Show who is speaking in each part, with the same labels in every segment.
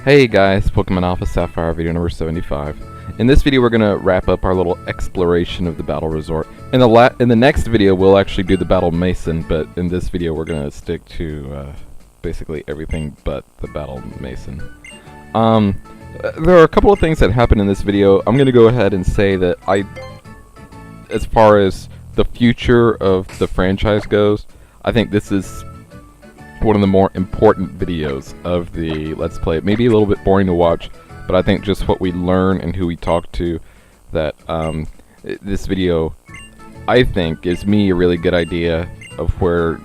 Speaker 1: Hey guys, Pokemon Alpha Sapphire video number 75. In this video we're going to wrap up our little exploration of the Battle Resort. In the next video we'll actually do the Battle Mason, but in this video we're going to stick to basically everything but the Battle Mason. There are a couple of things that happen in this video. I'm going to go ahead and say that as far as the future of the franchise goes, I think this is one of the more important videos of the Let's Play. It may be a little bit boring to watch, but I think just what we learn and who we talk to, that this video, I think, gives me a really good idea of where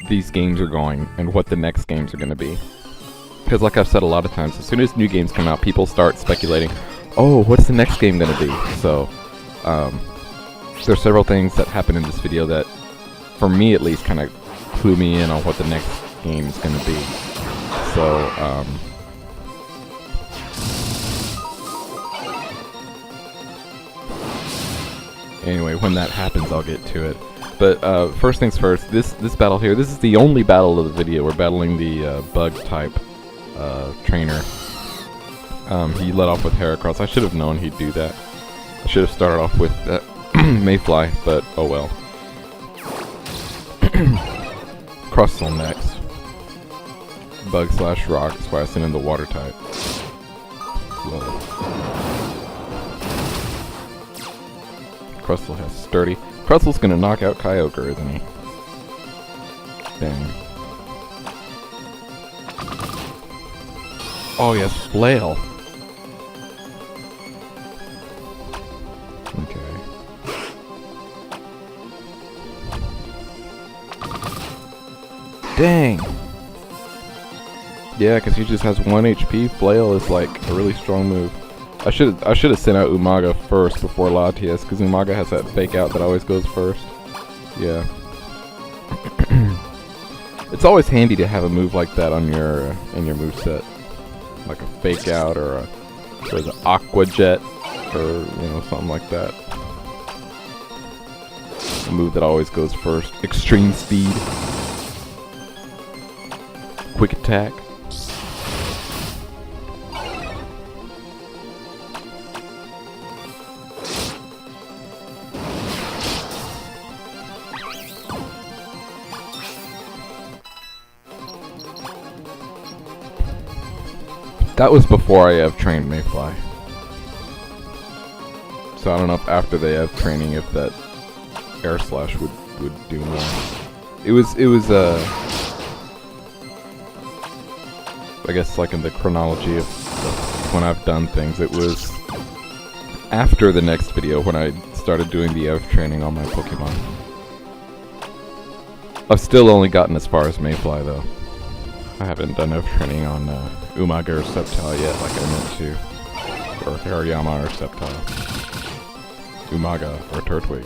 Speaker 1: these games are going and what the next games are going to be. Because like I've said a lot of times, as soon as new games come out, people start speculating, oh, what's the next game going to be? So, there's several things that happen in this video that, for me at least, kind of clue me in on what the next game is going to be. So, anyway, when that happens, I'll get to it. But first things first, this battle here, this is the only battle of the video. We're battling the bug-type trainer. He let off with Heracross. I should have known he'd do that. I should have started off with Mayfly, but oh well. Crustle next. Bug/rock, that's why I sent in the water type. Whoa. Crustle has sturdy. Crustle's gonna knock out Kyogre, isn't he? Dang. Oh, he has Flail. Okay. Dang! Yeah, because he just has 1 HP. Flail is like a really strong move. I should have sent out Umaga first before Latias, because Umaga has that fake out that always goes first. Yeah. It's always handy to have a move like that on your in your moveset, like a fake out or a Aqua Jet or something like that. A move that always goes first. Extreme speed. Quick attack. That was before I have trained Mayfly. So I don't know if after they have training if that Air Slash would do more. It was I guess like in the chronology of when I've done things, it was after the next video when I started doing the EV training on my Pokemon. I've still only gotten as far as Mayfly though. I haven't done EV training on Umaga or Sceptile yet like I meant to. Or Hariyama or Sceptile. Umaga or Turtwig.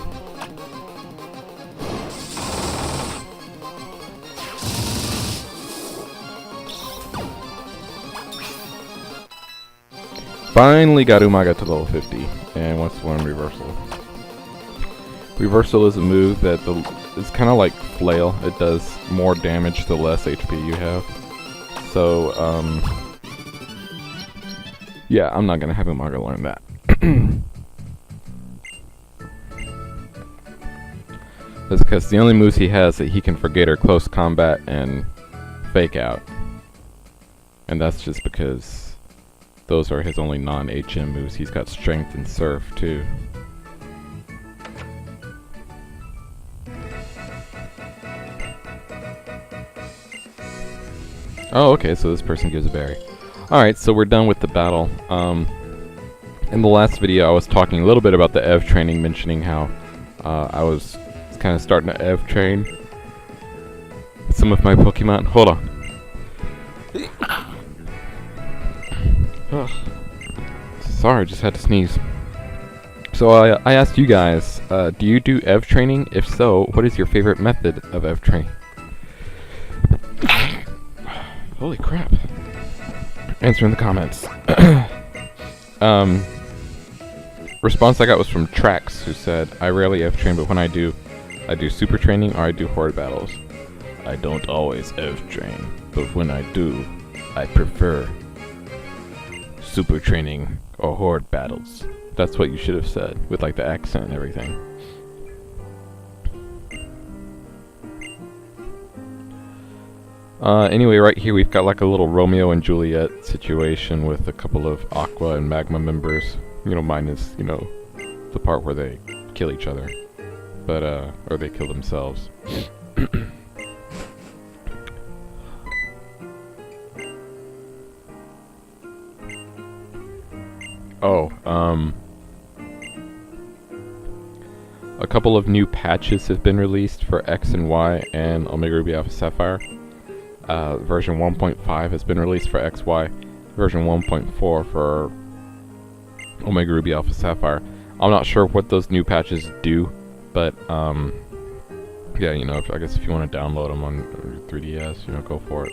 Speaker 1: Finally got Umaga to level 50, and wants to learn Reversal. Reversal is a move that it's kind of like Flail. It does more damage the less HP you have. So, yeah, I'm not gonna have Umaga learn that. That's because the only moves he has that he can forget are Close Combat and Fake Out. And that's just because those are his only non-HM moves. He's got Strength and Surf, too. Oh, okay, so this person gives a berry. Alright, so we're done with the battle. In the last video, I was talking a little bit about the EV training, mentioning how I was kind of starting to EV train some of my Pokemon. Hold on. Sorry, just had to sneeze. So I asked you guys, do you do EV training? If so, what is your favorite method of EV training? Holy crap. Answer in the comments. Response I got was from Trax, who said, I rarely EV train, but when I do super training or I do horde battles. I don't always EV train, but when I do, I prefer super training or horde battles. That's what you should have said, with like the accent and everything. Anyway, right here we've got like a little Romeo and Juliet situation with a couple of Aqua and Magma members. You know, minus, you know, the part where they kill each other. But, or they kill themselves. Oh, a couple of new patches have been released for X and Y and Omega Ruby Alpha Sapphire. Version 1.5 has been released for XY. Version 1.4 for Omega Ruby Alpha Sapphire. I'm not sure what those new patches do, but yeah, you know, I guess if you want to download them on your 3DS, you know, go for it.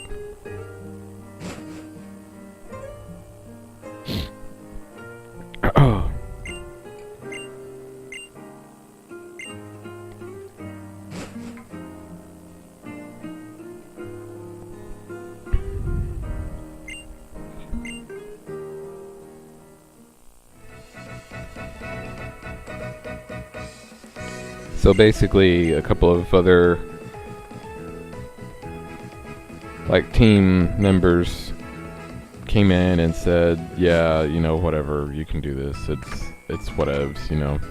Speaker 1: So basically, a couple of other like team members came in and said, "Yeah, you know, whatever, you can do this. It's whatevs, you know."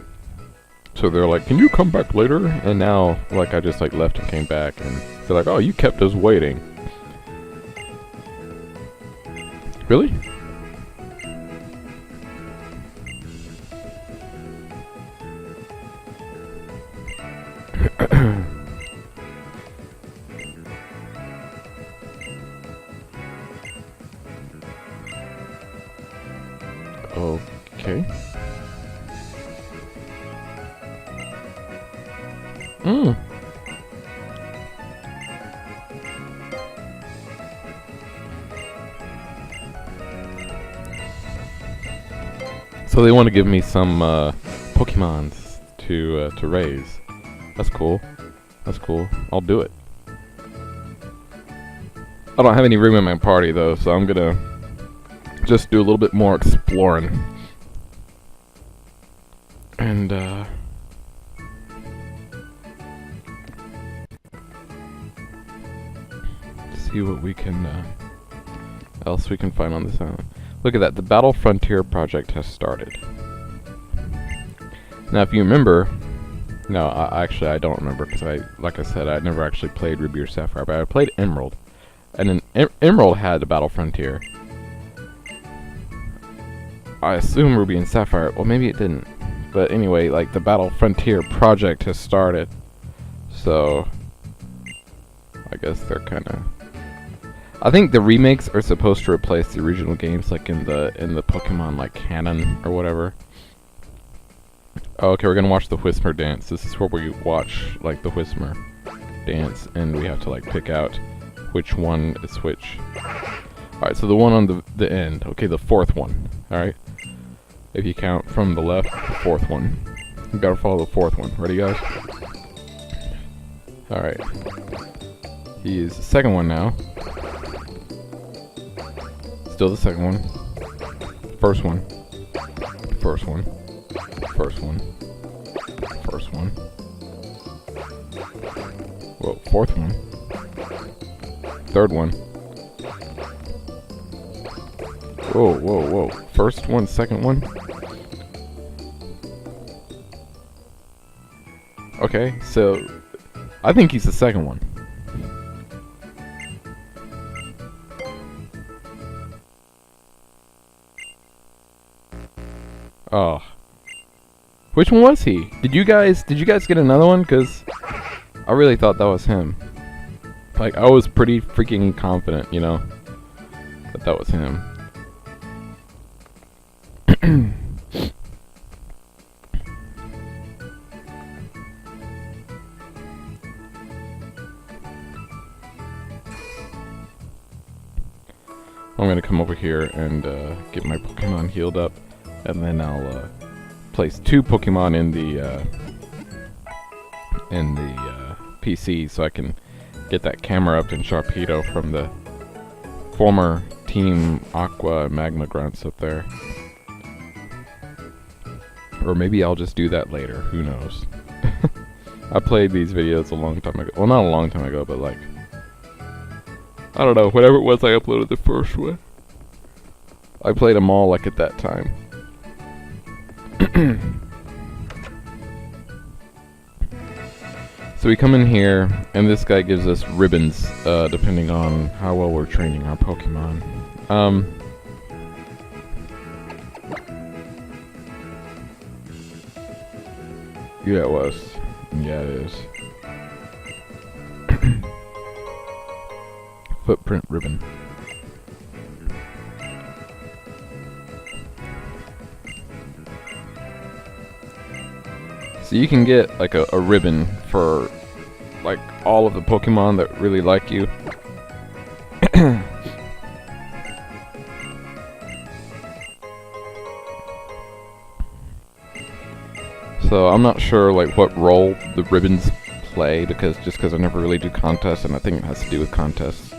Speaker 1: So they're like, "Can you come back later?" And now, like, I just like left and came back, and they're like, "Oh, you kept us waiting." Really? Okay. So they want to give me some Pokemons to raise. That's cool. That's cool. I'll do it. I don't have any room in my party though, so I'm gonna just do a little bit more exploring. And see what we can else we can find on this island. Look at that, the Battle Frontier project has started. Now if you remember, no, actually I don't remember, because like I said, I never actually played Ruby or Sapphire, but I played Emerald. And then Emerald had the Battle Frontier. I assume Ruby and Sapphire, well maybe it didn't. But anyway, like the Battle Frontier project has started. So I guess they're kinda, I think the remakes are supposed to replace the original games, like in the Pokemon like canon or whatever. Oh, okay, we're gonna watch the Whismer dance. This is where we watch like the Whismer dance, and we have to like pick out which one is which. Alright, so the one on the end. Okay, the fourth one. Alright. If you count from the left, the fourth one. You gotta follow the fourth one. Ready, guys? Alright. He is the second one now. Still the second one. First one. First one. First one. First one. Whoa, fourth one. Third one. Whoa, whoa, whoa. First one, second one. Okay, so I think he's the second one. Oh. Which one was he? Did you guys get another one? 'Cause I really thought that was him. Like, I was pretty freaking confident, you know, that was him. I'm gonna come over here and get my Pokemon healed up, and then I'll place 2 Pokemon in the PC so I can get that camera up in Sharpedo from the former Team Aqua Magma Grunts up there. Or maybe I'll just do that later, who knows. I played these videos a long time ago. Well, not a long time ago, but like, I don't know, whatever it was I uploaded the first one. I played them all like at that time. So we come in here, and this guy gives us ribbons, depending on how well we're training our Pokemon. Yeah, it was. Yeah, it is. Footprint ribbon. So you can get like a ribbon for like all of the Pokemon that really like you. So I'm not sure like what role the ribbons play, because I never really do contests, and I think it has to do with contests.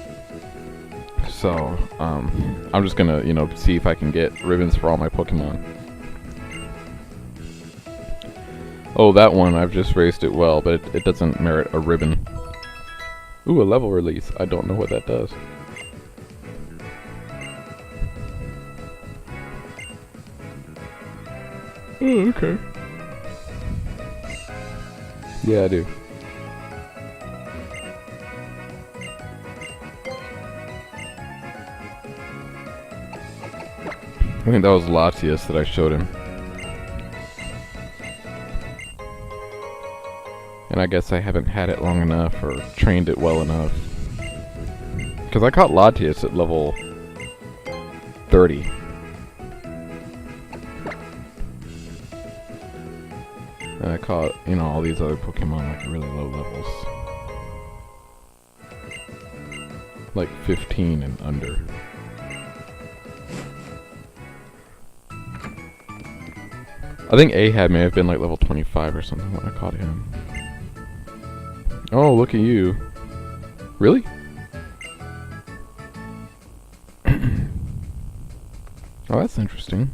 Speaker 1: So I'm just gonna, you know, see if I can get ribbons for all my Pokemon. Oh, that one, I've just raised it well, but it doesn't merit a ribbon. Ooh, a level release. I don't know what that does. Oh, okay. Yeah, I do. I think that was Latias that I showed him. And I guess I haven't had it long enough or trained it well enough. Because I caught Latias at level 30. And I caught, you know, all these other Pokemon like really low levels. Like 15 and under. I think Ahab may have been like level 25 or something when I caught him. Oh, look at you. Really? Oh, that's interesting.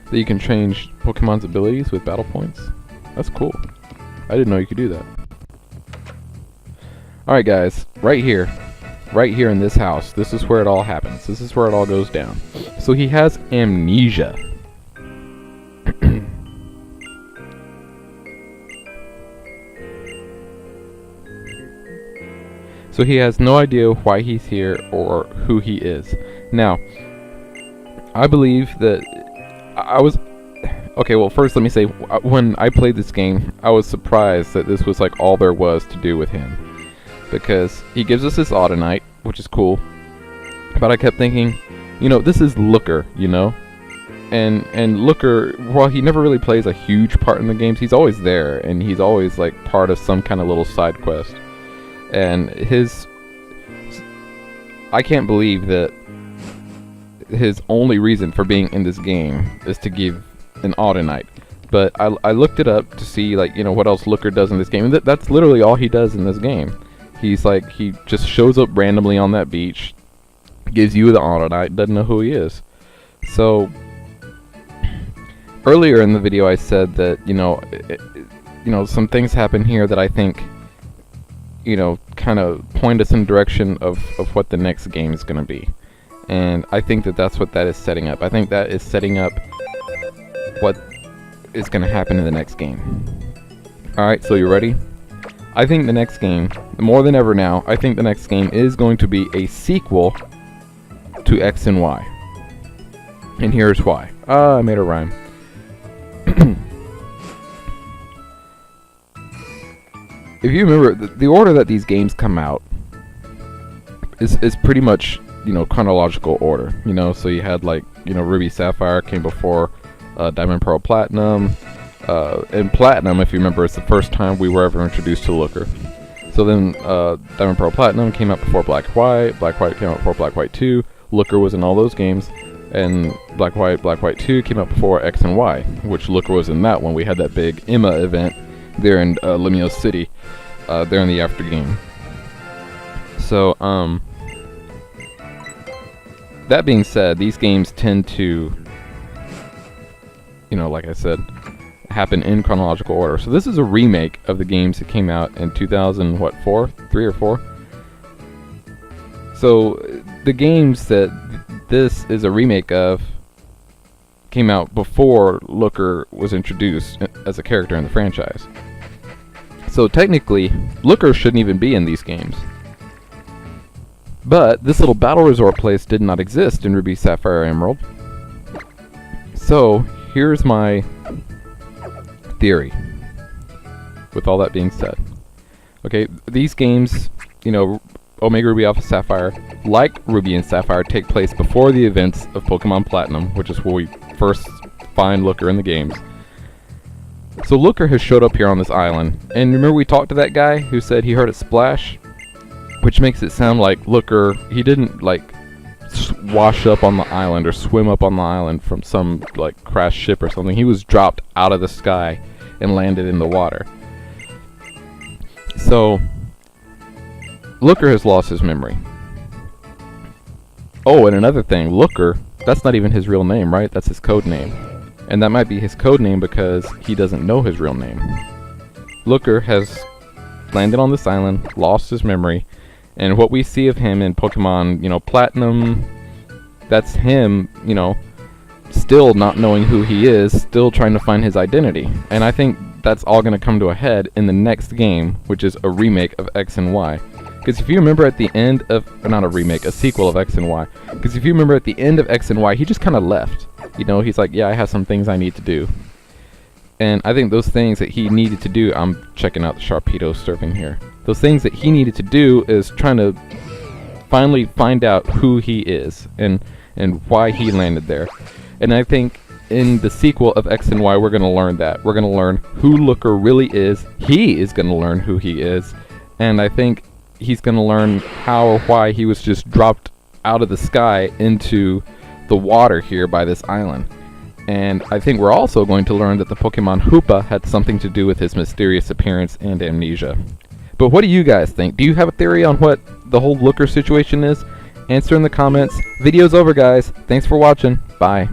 Speaker 1: That you can change Pokemon's abilities with battle points? That's cool. I didn't know you could do that. Alright guys, right here in this house, this is where it all happens. This is where it all goes down. So he has amnesia. So he has no idea why he's here or who he is. Now, I believe that I was... Okay, well first let me say, when I played this game, I was surprised that this was like all there was to do with him. Because he gives us this Audinite, which is cool. But I kept thinking, you know, this is Looker, you know? And Looker, while he never really plays a huge part in the games, he's always there. And he's always like part of some kind of little side quest. And I can't believe that his only reason for being in this game is to give an Audinite. But I looked it up to see, like, you know, what else Looker does in this game. And that's literally all he does in this game. He's like, he just shows up randomly on that beach, gives you the Audinite, doesn't know who he is. So, earlier in the video I said that, you know, some things happen here that I think, you know, kind of point us in the direction of what the next game is going to be. And I think that that's what that is setting up. I think that is setting up what is going to happen in the next game. Alright, so you ready? I think the next game, more than ever now, I think the next game is going to be a sequel to X and Y. And here's why. I made a rhyme. If you remember, the order that these games come out is pretty much, you know, chronological order. You know, so you had like, you know, Ruby Sapphire came before Diamond Pearl Platinum. And Platinum, if you remember, is the first time we were ever introduced to Looker. So then Diamond Pearl Platinum came out before Black White. Black White came out before Black White 2. Looker was in all those games. And Black White 2 came out before X and Y, which Looker was in that one. We had that big Emma event there in Lemio City, there in the after game. So, that being said, these games tend to, you know, like I said, happen in chronological order. So this is a remake of the games that came out in 2004, 3 or 4. So the games that this is a remake of came out before Looker was introduced as a character in the franchise. So technically, Looker shouldn't even be in these games. But this little battle resort place did not exist in Ruby, Sapphire, Emerald. So here's my theory. With all that being said, okay, these games, you know, Omega Ruby, Alpha, Sapphire, like Ruby and Sapphire, take place before the events of Pokemon Platinum, which is where we first find Looker in the games. So Looker has showed up here on this island, and remember we talked to that guy who said he heard it splash? Which makes it sound like Looker, he didn't like wash up on the island or swim up on the island from some like crashed ship or something. He was dropped out of the sky and landed in the water. So Looker has lost his memory. Oh, and another thing, Looker, that's not even his real name, right? That's his code name. And that might be his code name because he doesn't know his real name. Looker has landed on this island, lost his memory, and what we see of him in Pokemon, you know, Platinum, that's him, you know, still not knowing who he is, still trying to find his identity. And I think that's all going to come to a head in the next game, which is a remake of X and Y. Because if you remember at the end of, or not a remake, a sequel of X and Y. Because if you remember at the end of X and Y, he just kind of left. You know, he's like, yeah, I have some things I need to do. And I think those things that he needed to do, I'm checking out the Sharpedo surfing here. Those things that he needed to do is trying to finally find out who he is and why he landed there. And I think in the sequel of X and Y, we're going to learn that. We're going to learn who Looker really is. He is going to learn who he is. And I think he's going to learn how or why he was just dropped out of the sky into the water here by this island. And I think we're also going to learn that the Pokemon Hoopa had something to do with his mysterious appearance and amnesia. But what do you guys think? Do you have a theory on what the whole Looker situation is? Answer in the comments. Video's over, guys. Thanks for watching. Bye.